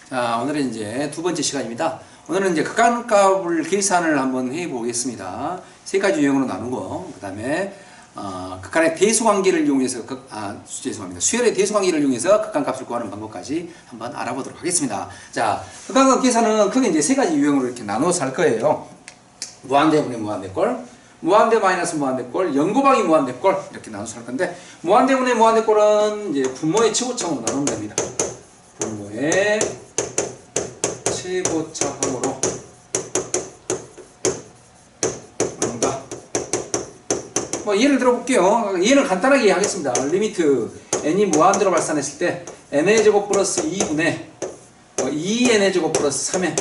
자, 오늘은 이제 두 번째 시간입니다. 오늘은 이제 극한값을 계산을 한번 해 보겠습니다. 세 가지 유형으로 나누고, 그 다음에 극한의 대수관계를 이용해서 죄송합니다. 수열의 대수관계를 이용해서 극한값을 구하는 방법까지 한번 알아보도록 하겠습니다. 자, 극한값 계산은 크게 이제 세 가지 유형으로 이렇게 나눠서 할 거예요. 무한대분의 무한대꼴, 무한대 마이너스 무한대꼴, 0 곱하기 무한대꼴, 이렇게 나눠서 할 건데, 무한대분의 무한대꼴은 이제 분모의 최고차항으로 나누면 됩니다. 분모의 최고차항으로 나눈다. 뭐 예를 들어 볼게요. 얘는 간단하게 이해하겠습니다. 리미트 n이 무한대로 발산했을 때 n의 제곱 플러스 2분의 2n의 제곱 플러스 3n,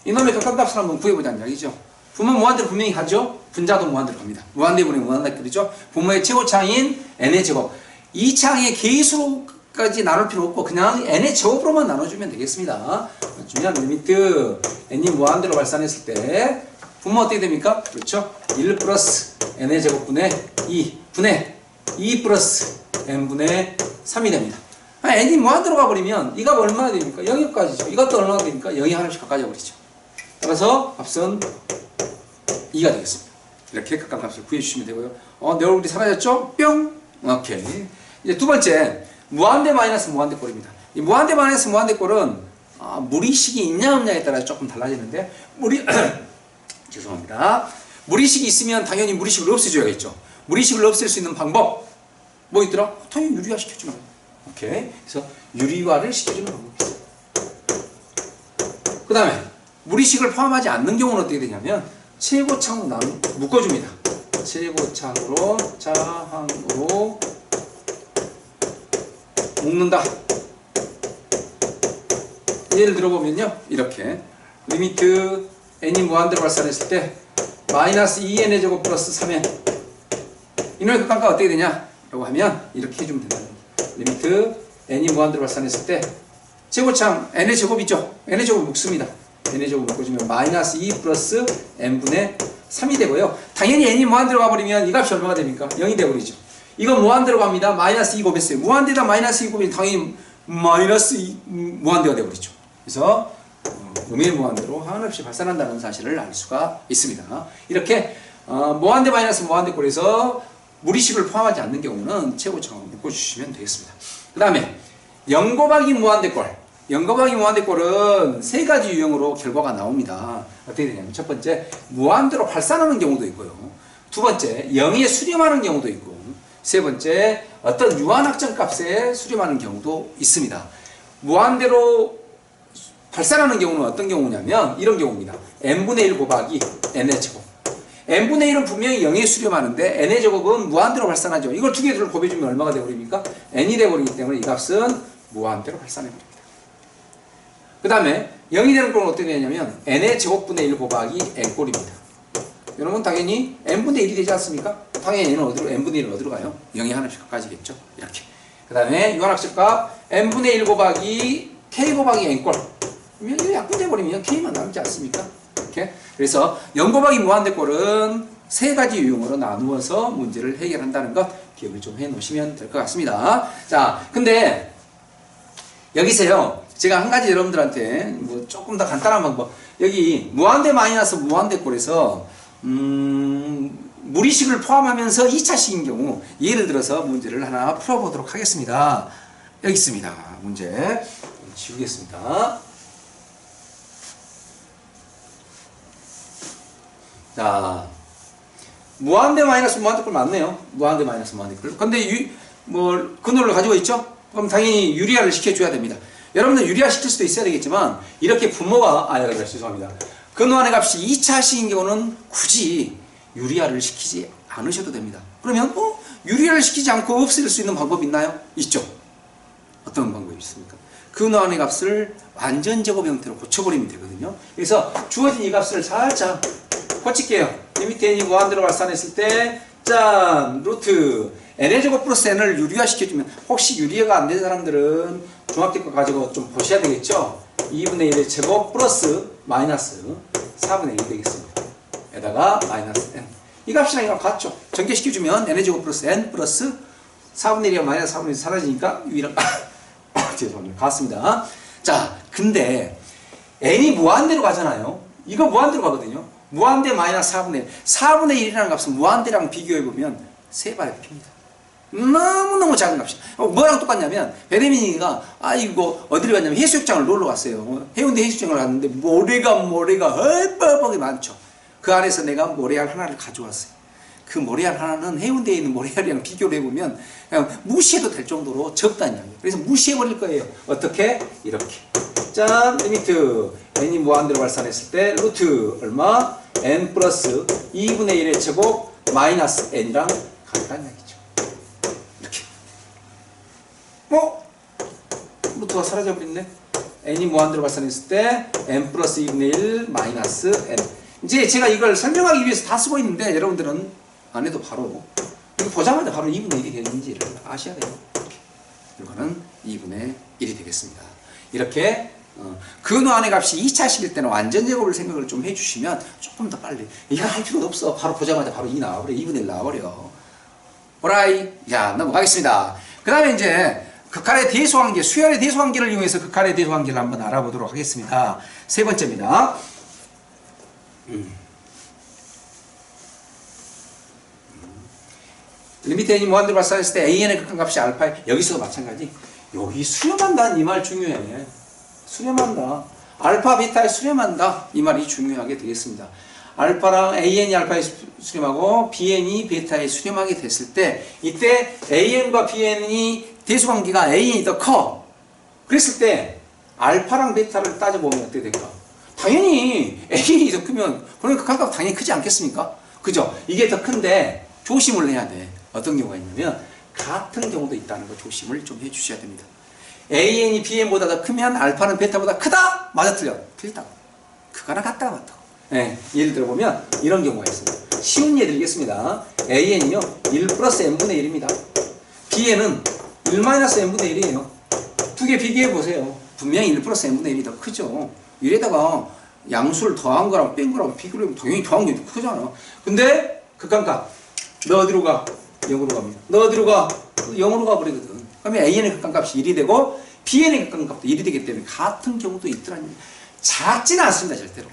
이놈의 극한값을 한번 구해보자는 이야기죠. 분모 무한대로 분명히 가죠. 분자도 무한대로 갑니다. 무한대분의 무한대꼴이죠. 분모의 최고차항인 n의 제곱, 이 차항의 개수까지 나눌 필요 없고 그냥 n의 제곱으로만 나눠주면 되겠습니다. 중요한 리미트 n이 무한대로 발산했을 때 분모 어떻게 됩니까? 그렇죠. 1 플러스 n의 제곱분의 2 분의 2 플러스 n분의 3이 됩니다. n이 무한대로 가버리면 이 값 얼마나 됩니까? 0까지죠. 이것도 얼마나 됩니까? 0이 하나씩 가까이 버리죠. 따라서 값은 2가 되겠습니다. 이렇게 극한값을 구해주시면 되고요. 내 얼굴이 사라졌죠? 뿅! 오케이. 이제 두 번째, 무한대 마이너스 무한대꼴입니다. 이 무한대 마이너스 무한대꼴은 무리식이 있냐 없냐에 따라 조금 달라지는데, 죄송합니다. 무리식이 있으면 당연히 무리식을 없애줘야겠죠. 무리식을 없앨 수 있는 방법, 뭐 있더라? 당연히 유리화 시켜주는 거예요. 오케이. 그래서 유리화를 시켜주는 방법이 있어요. 그 다음에, 무리식을 포함하지 않는 경우는 어떻게 되냐면, 최고차항으로 묶어줍니다. 최고차항으로 묶는다. 예를 들어보면요, 이렇게 리미트 n이 무한대로 발산했을 때 마이너스 2n의 제곱 플러스 3n, 이놈의 극한값 어떻게 되냐 라고 하면 이렇게 해주면 된다는 겁니다. 리미트 n이 무한대로 발산했을 때 최고차항 n의 제곱이죠. n의 제곱 묶습니다. n의 제곱 묶어주면 마이너스 2 플러스 n분의 3이 되고요. 당연히 n이 무한대로 가버리면 이 값이 얼마가 됩니까? 0이 되어버리죠. 이건 무한대로 갑니다. 마이너스 2 곱했어요. 무한대다 마이너스 2 곱이면 당연히 마이너스 2 무한대가 되어버리죠. 그래서 음의 무한대로 한없이 발산한다는 사실을 알 수가 있습니다. 이렇게 무한대 마이너스 무한대꼴에서 무리식을 포함하지 않는 경우는 최고차항을 묶어주시면 되겠습니다. 그 다음에 0 곱하기 무한대꼴, 0 곱하기 무한대꼴은 세 가지 유형으로 결과가 나옵니다. 어떻게 되냐면 첫 번째, 무한대로 발산하는 경우도 있고요. 두 번째, 0에 수렴하는 경우도 있고, 세 번째, 어떤 유한확정 값에 수렴하는 경우도 있습니다. 무한대로 발산하는 경우는 어떤 경우냐면 이런 경우입니다. n분의 1 곱하기 n의 제곱. n분의 1은 분명히 0에 수렴하는데 n의 제곱은 무한대로 발산하죠. 이걸 두 개를 곱해주면 얼마가 되어버립니까? n이 되어버리기 때문에 이 값은 무한대로 발산해버립니다. 그 다음에 0이 되는 꼴은 어떻게 되냐면 n의 제곱분의 1 곱하기 n꼴입니다. 여러분 당연히 n분의 1이 되지 않습니까? 당연히 n분의 1은 어디로 가요? 0이 하나씩 가까워지겠죠. 이렇게. 그 다음에 유한학습값 n분의 1 곱하기 k 곱하기 n꼴. 이거 약분돼버리면 k만 남지 않습니까? 이렇게. 그래서 0 곱하기 무한대꼴은 세 가지 유형으로 나누어서 문제를 해결한다는 것 기억을 좀 해 놓으시면 될 것 같습니다. 자, 근데 여기서요, 제가 한 가지 여러분들한테 뭐 조금 더 간단한 방법, 여기 무한대 마이너스 무한대꼴에서 무리식을 포함하면서 2차식인 경우 예를 들어서 문제를 하나 풀어보도록 하겠습니다. 여기 있습니다. 문제 지우겠습니다. 자, 무한대 마이너스 무한대꼴 맞네요. 무한대 마이너스 무한대꼴. 근데 근호를 가지고 있죠? 그럼 당연히 유리화를 시켜줘야 됩니다. 여러분들 유리화 시킬 수도 있어야 되겠지만 이렇게 분모가 죄송합니다. 근호안의 값이 2차식인 경우는 굳이 유리화를 시키지 않으셔도 됩니다. 그러면 유리화를 시키지 않고 없앨 수 있는 방법이 있나요? 있죠. 어떤 방법이 있습니까? 근호안의 값을 완전 제곱 형태로 고쳐버리면 되거든요. 그래서 주어진 이 값을 살짝 고칠게요. 리미트 n이 무한대로 발산했을 때 짠! 루트 n의 제곱 플러스 n을 유리화 시켜주면, 혹시 유리화가 안 된 사람들은 중학교 거 가지고 좀 보셔야 되겠죠. 2분의 1의 제곱 플러스 마이너스 4분의 1이 되겠습니다. 에다가 마이너스 n, 이 값이랑 이거 같죠. 전개시켜주면 n의 제곱 플러스 n 플러스 4분의 1이랑 마이너스 4분의 1이 사라지니까 유리화 죄송합니다. 같습니다. 자, 근데 n이 무한대로 가잖아요. 이거 무한대로 가거든요. 무한대 마이너스 4분의 1. 4분의 1이라는 값은 무한대랑 비교해보면 3배가 핍니다. 너무너무 작은 값이야. 뭐랑 똑같냐면 베레민이가 이거 어디를 갔냐면 해수욕장을 놀러 갔어요. 해운대 해수욕장을 갔는데 모래가 헐뻘뻘하게 많죠. 그 안에서 내가 모래알 하나를 가져왔어요. 그 모래알 하나는 해운대에 있는 모래알이랑 비교를 해보면 그냥 무시해도 될 정도로 적다는 이야기예요. 그래서 무시해버릴 거예요. 어떻게? 이렇게. 짠! 리미트 n이 무한대로 발산했을 때 루트 얼마? n 플러스 2분의 1의 제곱 마이너스 n이랑 같다는 얘기죠. 이렇게. 루트가 사라져버렸네. n이 무한대로 발산했을 때 n 플러스 2분의 1 마이너스 n. 이제 제가 이걸 설명하기 위해서 다 쓰고 있는데 여러분들은 안 해도 바로 이거 보자마자 바로 2분의 1이 되는지를 아셔야 돼요. 이렇게. 이거는 2분의 1이 되겠습니다. 이렇게 근호 안의 값이 2차식일 때는 완전 제곱을 생각을 좀 해주시면 조금 더 빨리. 이거 할 필요도 없어. 바로 보자마자 바로 2 나와버려. 2분의 1 나와버려. 오라이. 자, 넘어가겠습니다. 그 다음에 이제 극한의 대소관계, 수열의 대소관계를 이용해서 극한의 대소관계를 한번 알아보도록 하겠습니다. 세 번째입니다. 리미트 n이 무한대로 발산했을 때 an의 극한값이 알파에, 여기서도 마찬가지. 여기 수렴한다는 이 말 중요해. 수렴한다. 알파 베타에 수렴한다. 이 말이 중요하게 되겠습니다. 알파랑 an이 알파에 수렴하고 bn이 베타에 수렴하게 됐을 때 이때 an과 bn이 대수관계가 an이 더 커. 그랬을 때 알파랑 베타를 따져보면 어떻게 될까? 당연히 an이 더 크면 그러니까 극한값 당연히 크지 않겠습니까? 그죠? 이게 더 큰데 조심을 해야 돼. 어떤 경우가 있냐면 같은 경우도 있다는 거 조심을 좀 해주셔야 됩니다. an이 bn보다 더 크면 알파는 베타보다 크다? 맞아 틀려? 틀리다고. 그거나 같다 맞다고. 네, 예를 들어보면 이런 경우가 있습니다. 쉬운 예 드리겠습니다. an이요 1 플러스 n분의 1입니다. bn은 1 마이너스 n분의 1이에요. 두 개 비교해 보세요. 분명히 1 플러스 n분의 1이 더 크죠. 이래다가 양수를 더한 거랑 뺀 거랑 비교를 해보면 당연히 더한 게 더 크잖아. 근데 극한값 너 어디로 가? 0으로 갑니다. 너 어디로 가? 0으로 가버리거든. 그러면 an의 극한값이 1이 되고 bn의 극한값도 1이 되기 때문에 같은 경우도 있더라는 얘기예요. 작지는 않습니다. 절대로.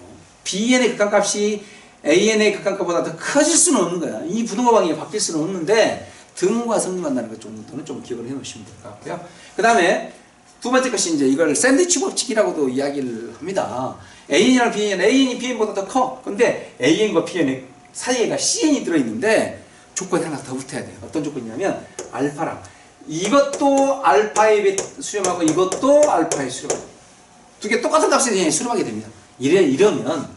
bn의 극한값이 an의 극한값보다 더 커질 수는 없는 거야. 이 부등호 방향이 바뀔 수는 없는데 등과 성리 만나는 것 정도는 좀 기억을 해 놓으시면 될 것 같고요. 그 다음에 두 번째 것이 이제 이걸 샌드위치 법칙이라고도 이야기를 합니다. an이랑 bn, an이 bn보다 더 커. 근데 an과 bn의 사이에가 cn이 들어있는데 조건이 하나 더 붙어야 돼요. 어떤 조건이냐면 알파랑 이것도 알파에 수렴하고 이것도 알파에 수렴하고 두 개 똑같은 값에 수렴하게 됩니다. 이러면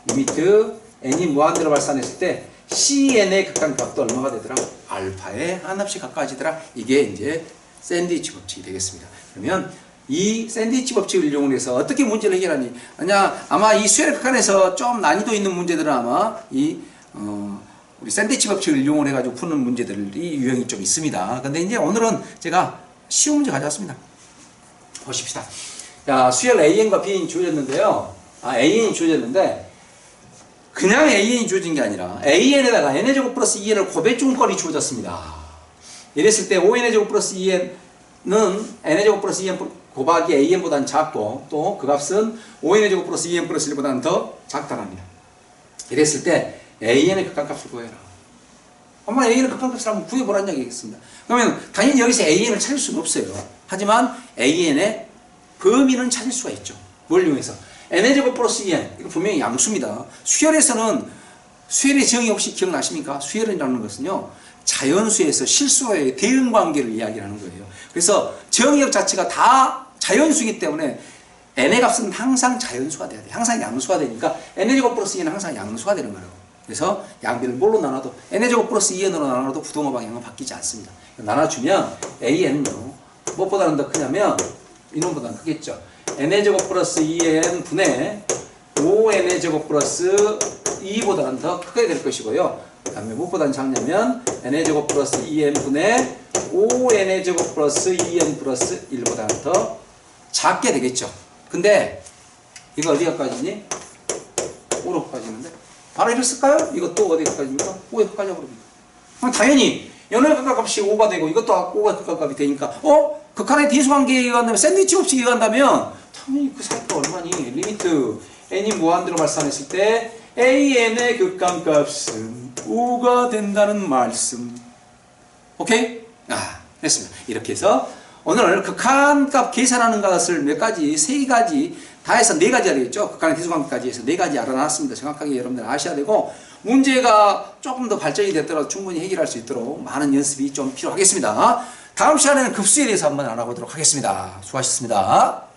리미트 n이 무한대로 발산했을 때 cn의 극한값도 얼마가 되더라? 알파에 한 합씩 가까워지더라. 이게 이제 샌드위치 법칙이 되겠습니다. 그러면 이 샌드위치 법칙을 이용해서 어떻게 문제를 해결하니? 아마 이 수열의 극한에서 좀 난이도 있는 문제들은 아마 우리 샌드위치 법칙을 이용을 해가지고 푸는 문제들이 유형이 좀 있습니다. 근데 이제 오늘은 제가 쉬운 문제 가져왔습니다. 보십시다. 자, 수열 an과 bn이 주어졌는데요. an이 주어졌는데 그냥 an이 주어진 게 아니라 an에다가 n의 제곱 플러스 2n을 고배중권이 주어졌습니다. 이랬을 때 5n의 제곱 플러스 2n은 n의 제곱 플러스 2n 곱하기 an보다는 작고 또 그 값은 5n의 제곱 플러스 2n 플러스 1보다는 더 작다랍니다. 이랬을 때 an의 극한값을 구해라. 한번 an의 극한값을 한번 구해보라는 얘기겠습니다. 그러면 당연히 여기서 an을 찾을 수는 없어요. 하지만 an의 범위는 찾을 수가 있죠. 뭘 이용해서? n의 제곱 플러스 2n 이거 분명히 양수입니다. 수열에서는 수열의 정의 혹시 기억나십니까? 수열이라는 것은요 자연수에서 실수와의 대응관계를 이야기하는 거예요. 그래서 정의역 자체가 다 자연수이기 때문에 n의 값은 항상 자연수가 돼야 돼. 항상 양수가 되니까 n의 제곱 플러스 2n은 항상 양수가 되는 거라고. 그래서 양변을 뭘로 나눠도 n의 제곱 플러스 2n으로 나눠도 부동호 방향은 바뀌지 않습니다. 나눠주면 an은요 무엇보다는 더 크냐면 이놈보다는 크겠죠. n의 제곱 플러스 2n 분의 5n의 제곱 플러스 2보다는 더 크게 될 것이고요. 그 다음에 무엇보다는 작냐면 n의 제곱 플러스 2n 분의 5n의 제곱 플러스 2n 플러스 1보다는 더 작게 되겠죠. 근데 이거 어디가 까지니? 5로 까지는데 바로 이랬을까요? 이것도 어디가 까집니까? 5에 까져 버립니다. 그럼 당연히 연의 극한값이 5가 되고 이것도 5가 극한값이 되니까 극한의 대수관계에 의한다면 샌드위치 법칙에 의한다면 당연히 그 사이가 얼마니? 리미트 n이 무한대로 발산했을 때 an의 극한값은 5가 된다는 말씀. 오케이? 됐습니다. 이렇게 해서 오늘 극한값 계산하는 것을 몇 가지, 세 가지 다 해서 네 가지가 되겠죠. 극한의 대수관계까지 해서 네 가지 알아놨습니다. 정확하게 여러분들 아셔야 되고 문제가 조금 더 발전이 됐더라도 충분히 해결할 수 있도록 많은 연습이 좀 필요하겠습니다. 다음 시간에는 급수에 대해서 한번 알아보도록 하겠습니다. 수고하셨습니다.